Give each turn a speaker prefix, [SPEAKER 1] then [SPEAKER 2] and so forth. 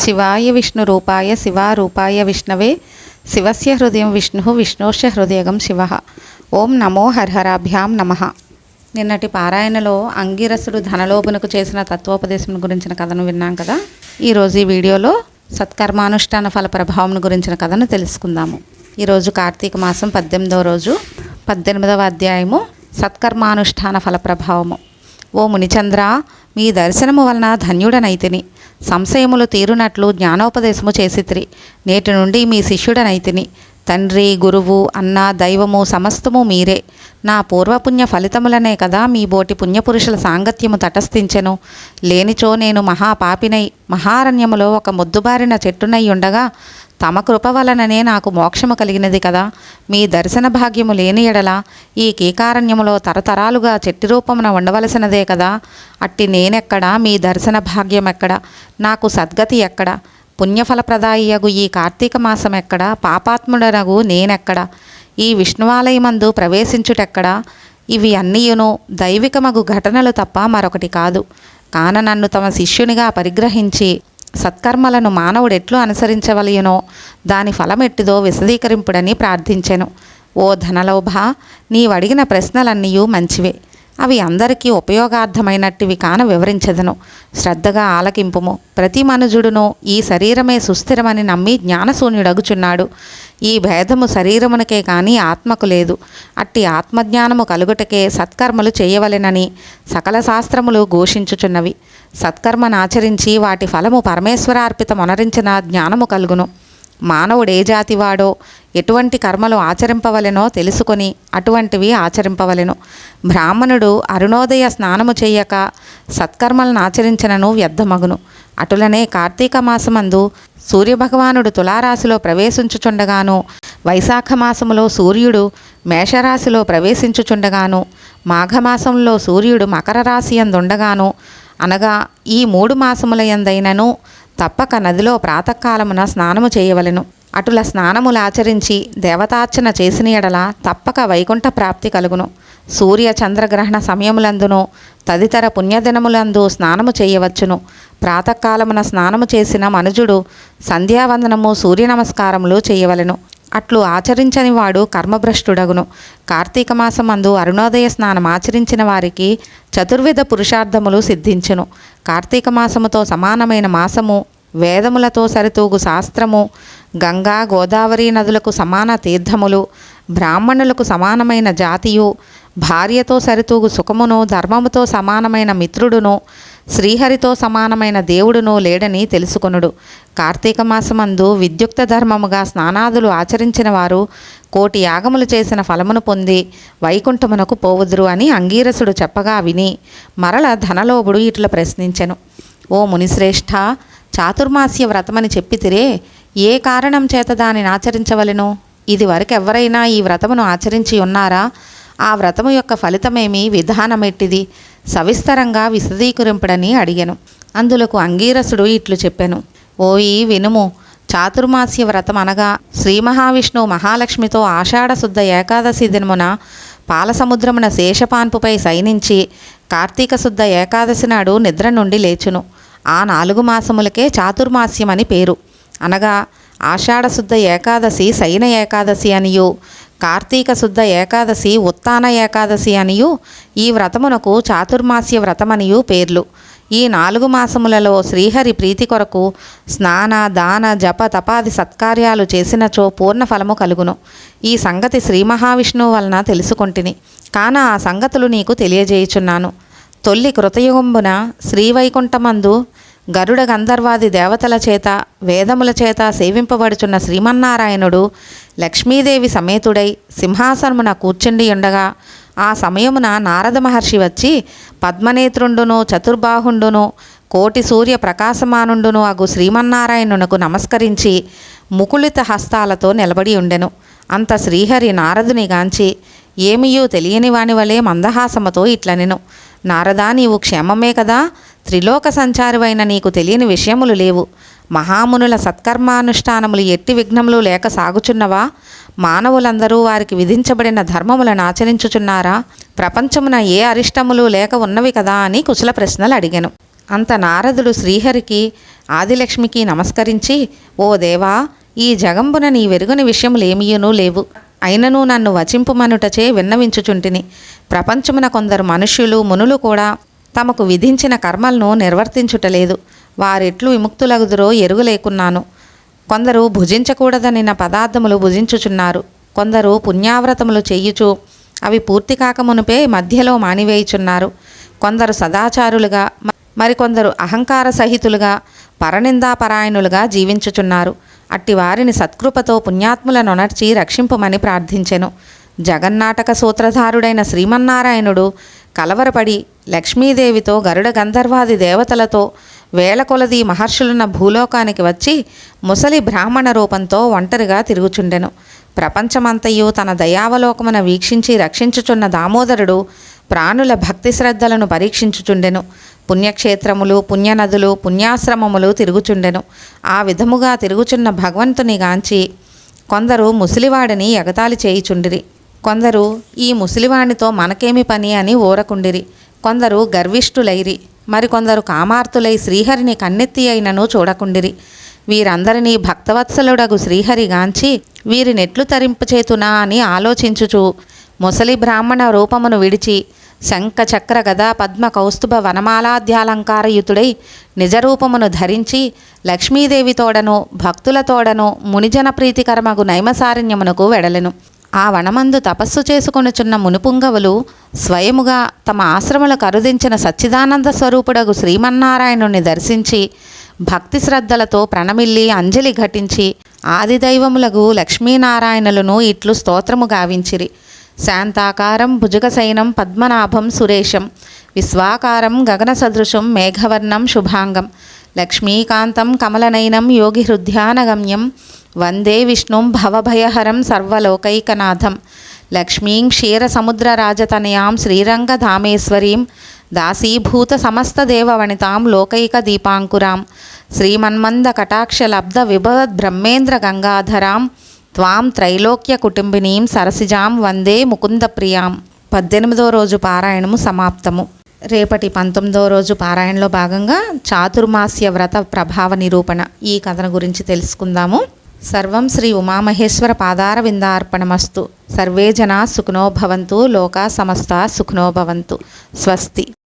[SPEAKER 1] శివాయ విష్ణురూపాయ శివారూపాయ విష్ణవే శివస్య హృదయం విష్ణు విష్ణోశ్చ హృదయగం శివ. ఓం నమో హరహరాభ్యాం నమః. నిన్నటి పారాయణలో అంగిరసుడు ధనలోభునకు చేసిన తత్వోపదేశం గురించిన కథను విన్నాం కదా. ఈరోజు ఈ వీడియోలో సత్కర్మానుష్ఠాన ఫల ప్రభావం గురించిన కథను తెలుసుకుందాము. ఈరోజు కార్తీక మాసం 18వ రోజు 18వ అధ్యాయము సత్కర్మానుష్ఠాన ఫల ప్రభావము. ఓ మునిచంద్ర, మీ దర్శనము వలన ధన్యుడనైతిని, సంశయములు తీరునట్లు జ్ఞానోపదేశము చేసిత్రి. నేటి నుండి మీ శిష్యుడనైతిని. తండ్రి, గురువు, అన్న, దైవము సమస్తము మీరే. నా పూర్వపుణ్య ఫలితములనే కదా మీ బోటి పుణ్యపురుషుల సాంగత్యము తటస్థించెను. లేనిచో నేను మహాపాపినై మహారణ్యములో ఒక మొద్దుబారిన చెట్టునై ఉండగా తమ కృప వలననే నాకు మోక్షము కలిగినది కదా. మీ దర్శన భాగ్యము లేని ఎడల ఈ కీకారణ్యములో తరతరాలుగా చెట్టు రూపమున ఉండవలసినదే కదా. అట్టి నేనెక్కడ, మీ దర్శన భాగ్యం ఎక్కడ, నాకు సద్గతి ఎక్కడ, పుణ్యఫలప్రదాయగు ఈ కార్తీక మాసం ఎక్కడ, పాపాత్ముడనగు నేనెక్కడ, ఈ విష్ణువాలయమందు ప్రవేశించుటెక్కడ. ఇవి అన్నీయును దైవికమగు ఘటనలు తప్ప మరొకటి కాదు. కాన నన్ను తమ శిష్యునిగా పరిగ్రహించి సత్కర్మలను మానవుడు ఎట్లు అనుసరించవలయునో దాని ఫలమెట్టిదో విశదీకరింపుడని ప్రార్థించెను. ఓ ధనలోభ, నీవడిగిన ప్రశ్నలన్నీ మంచివే. అవి అందరికీ ఉపయోగార్థమైనట్టివి కాన వివరించెదను. శ్రద్ధగా ఆలకింపుము. ప్రతి మనుజుడును ఈ శరీరమే సుస్థిరమని నమ్మి జ్ఞానశూన్యుడగుచున్నాడు. ఈ భేదము శరీరమునకే కానీ ఆత్మకు లేదు. అట్టి ఆత్మజ్ఞానము కలుగుటకే సత్కర్మలు చేయవలెనని సకల శాస్త్రములు ఘోషించుచున్నవి. సత్కర్మనాచరించి వాటి ఫలము పరమేశ్వరార్పితమొనరించిన జ్ఞానము కలుగును. మానవుడే జాతివాడో ఎటువంటి కర్మలు ఆచరింపవలెనో తెలుసుకొని అటువంటివి ఆచరింపవలెను. బ్రాహ్మణుడు అరుణోదయ స్నానము చేయక సత్కర్మలను ఆచరించినను వ్యర్థమగును. అటులనే కార్తీక మాసమందు సూర్యభగవానుడు తులారాశిలో ప్రవేశించుచుండగాను, వైశాఖ మాసములో సూర్యుడు మేషరాశిలో ప్రవేశించుచుండగాను, మాఘమాసంలో సూర్యుడు మకర రాశి యందుండగాను, అనగా ఈ 3 మాసములయందైనను తప్పక నదిలో ప్రాతకాలమున స్నానము చేయవలెను. అటుల స్నానములు ఆచరించి దేవతార్చన చేసిన ఎడల తప్పక వైకుంఠ ప్రాప్తి కలుగును. సూర్య చంద్రగ్రహణ సమయములందును తదితర పుణ్యదినములందు స్నానము చేయవచ్చును. ప్రాతకాలమున స్నానము చేసిన మనుజుడు సంధ్యావందనము, సూర్య నమస్కారములు చేయవలెను. అట్లు ఆచరించని వాడు కర్మభ్రష్టుడగును. కార్తీక మాసమందు అరుణోదయ స్నానం ఆచరించిన వారికి చతుర్విధ పురుషార్థములు సిద్ధించును. కార్తీక మాసముతో సమానమైన మాసము, వేదములతో సరితూగు శాస్త్రము, గంగా గోదావరి నదులకు సమాన తీర్థములు, బ్రాహ్మణులకు సమానమైన జాతియు, భార్యతో సరితూగు సుఖమును, ధర్మముతో సమానమైన మిత్రుడును, శ్రీహరితో సమానమైన దేవుడును లేడని తెలుసుకొనుడు. కార్తీక మాసమందు విద్యుక్త ధర్మముగా స్నానాదులు ఆచరించిన వారు 1,000,000 యాగములు చేసిన ఫలమును పొంది వైకుంఠమునకు పోవుదురు అని అంగీరసుడు చెప్పగా విని మరల ధనలోభుడు ఇట్లా ప్రశ్నించెను. ఓ మునిశ్రేష్ఠ, చాతుర్మాస్య వ్రతమని చెప్పితిరే, ఏ కారణం చేత దానిని ఆచరించవలెను? ఇది వరకెవ్వరైనా ఈ వ్రతమును ఆచరించి ఉన్నారా? ఆ వ్రతము యొక్క ఫలితమేమి, విధానమెట్టిది? సవిస్తరంగా విశదీకరింపుడని అడిగెను. అందులకు అంగీరసుడు ఇట్లు చెప్పెను. ఓయి వినుము. చాతుర్మాస్య వ్రతం అనగా శ్రీ మహావిష్ణువు మహాలక్ష్మితో ఆషాఢశుద్ధ ఏకాదశి దినమున పాలసముద్రమున శేషపాన్పుపై శయనించి కార్తీక శుద్ధ ఏకాదశి నాడు నిద్ర నుండి లేచును. ఆ 4 మాసములకే చాతుర్మాస్యమని పేరు. అనగా ఆషాఢశుద్ధ ఏకాదశి శయన ఏకాదశి అనియు, కార్తీక శుద్ధ ఏకాదశి ఉత్తాన ఏకాదశి అనియు, ఈ వ్రతమునకు చాతుర్మాస్య వ్రతమనియు పేర్లు. ఈ 4 మాసములలో శ్రీహరి ప్రీతి కొరకు స్నాన, దాన, జప, తపాది సత్కార్యాలు చేసినచో పూర్ణ ఫలము కలుగును. ఈ సంగతి శ్రీ మహావిష్ణువు వలన తెలుసుకొంటిని. కాన ఆ సంగతులు నీకు తెలియజేయుచున్నాను. తొల్లి కృతయుగంబున శ్రీవైకుంఠమందు గరుడ గంధర్వాది దేవతల చేత వేదముల చేత సేవింపబడుచున్న శ్రీమన్నారాయణుడు లక్ష్మీదేవి సమేతుడై సింహాసనమున కూర్చుండి ఉండగా ఆ సమయమున నారద మహర్షి వచ్చి పద్మనేత్రుండును, చతుర్బాహుండును, కోటి సూర్య ప్రకాశమానుండును అగు శ్రీమన్నారాయణునకు నమస్కరించి ముకుళిత హస్తాలతో నిలబడి ఉండెను. అంత శ్రీహరి నారదుని గాంచి ఏమియూ తెలియని వాని వలె మందహాసముతో ఇట్లనెను. నారదా, నీవు క్షేమమే కదా? త్రిలోక సంచారివైన నీకు తెలియని విషయములు లేవు. మహామునుల సత్కర్మానుష్ఠానములు ఎట్టి విఘ్నములు లేక సాగుచున్నవా? మానవులందరూ వారికి విధించబడిన ధర్మములను ఆచరించుచున్నారా? ప్రపంచమున ఏ అరిష్టములు లేక ఉన్నవి కదా అని కుశల ప్రశ్నలు అడిగెను. అంత నారదుడు శ్రీహరికి ఆదిలక్ష్మికి నమస్కరించి, ఓ దేవా, ఈ జగంబున నీ వెరుగని విషయములేమియునూ లేవు. అయినను నన్ను వచింపుమనుటచే విన్నవించుచుంటిని. ప్రపంచమున కొందరు మనుష్యులు మునులు కూడా తమకు విధించిన కర్మలను నిర్వర్తించుటలేదు. వారెట్లు విముక్తులగుదురో ఎరుగలేకున్నాను. కొందరు భుజించకూడదనిన పదార్థములు భుజించుచున్నారు. కొందరు పుణ్యావ్రతములు చెయ్యుచు అవి పూర్తి కాకమునుపే మధ్యలో మానివేయుచున్నారు. కొందరు సదాచారులుగా, మరికొందరు అహంకార సహితులుగా, పరనిందాపరాయణులుగా జీవించుచున్నారు. అట్టి వారిని సత్కృపతో పుణ్యాత్ములనొనర్చి రక్షింపుమని ప్రార్థించెను. జగన్నాటక సూత్రధారుడైన శ్రీమన్నారాయణుడు కలవరపడి లక్ష్మీదేవితో గరుడ గంధర్వాది దేవతలతో వేల కొలది మహర్షులున్న భూలోకానికి వచ్చి ముసలి బ్రాహ్మణ రూపంతో ఒంటరిగా తిరుగుచుండెను. ప్రపంచమంతయు తన దయావలోకమున వీక్షించి రక్షించుచున్న దామోదరుడు ప్రాణుల భక్తి శ్రద్ధలను పరీక్షించుచుండెను. పుణ్యక్షేత్రములు, పుణ్యనదులు, పుణ్యాశ్రమములు తిరుగుచుండెను. ఆ విధముగా తిరుగుచున్న భగవంతుని గాంచి కొందరు ముసలివాడిని ఎగతాళి చేయుచుండిరి. కొందరు ఈ ముసలివాణితో మనకేమి పని అని ఊరకుండిరి. కొందరు గర్విష్ఠులైరి. మరికొందరు కామార్తులై శ్రీహరిని కన్నెత్తి అయినను చూడకుండిరి. వీరందరినీ భక్తవత్సలుడగు శ్రీహరిగాంచి వీరినెట్లు తరింపచేతునా అని ఆలోచించుచు ముసలి బ్రాహ్మణ రూపమును విడిచి శంఖ చక్ర గదా పద్మ కౌస్తుభ వనమాలాద్యాలంకారయుతుడై నిజరూపమును ధరించి లక్ష్మీదేవితోడను భక్తులతోడను మునిజన ప్రీతికరమగు నైమసారణ్యమునకు వెడలెను. ఆ వనమందు తపస్సు చేసుకొనుచున్న మునిపుంగవులు స్వయముగా తమ ఆశ్రములకు అరుదించిన సచ్చిదానంద స్వరూపుడగు శ్రీమన్నారాయణుని దర్శించి భక్తి శ్రద్ధలతో ప్రణమిల్లి అంజలి ఘటించి ఆదిదైవములగు లక్ష్మీనారాయణులను ఇట్లు స్తోత్రము గావించిరి. శాంతాకారం భుజగశయనం పద్మనాభం సురేశం విశ్వాకారం గగన సదృశం మేఘవర్ణం శుభాంగం లక్ష్మీకాంతం కమలనయనం యోగిహృద్యానగమ్యం వందే విష్ణుం భవభయహరం సర్వలోకైకనాథం లక్ష్మీం క్షీరసముద్రరాజతనయాం శ్రీరంగధామేశ్వరీం దాసీభూత సమస్తదేవవనితాం లోకైక దీపాంకురాం శ్రీమన్మంద కటాక్షలబ్ధ విభవద్ బ్రహ్మేంద్ర గంగాధరాం త్వాం త్రైలోక్య కుటుంబినీం సరసిజాం వందే ముకుంద ప్రియాం. 18వ రోజు పారాయణము సమాప్తము. రేపటి 19వ రోజు పారాయణలో భాగంగా చాతుర్మాస్య వ్రత ప్రభావ నిరూపణ ఈ కథను గురించి తెలుసుకుందాము. సర్వం శ్రీ ఉమామహేశ్వర పాదార విందార్పణమస్తు. సర్వే జనా సుఖినో భవంతు. లోకా సమస్తా సుఖినో భవంతు. స్వస్తి.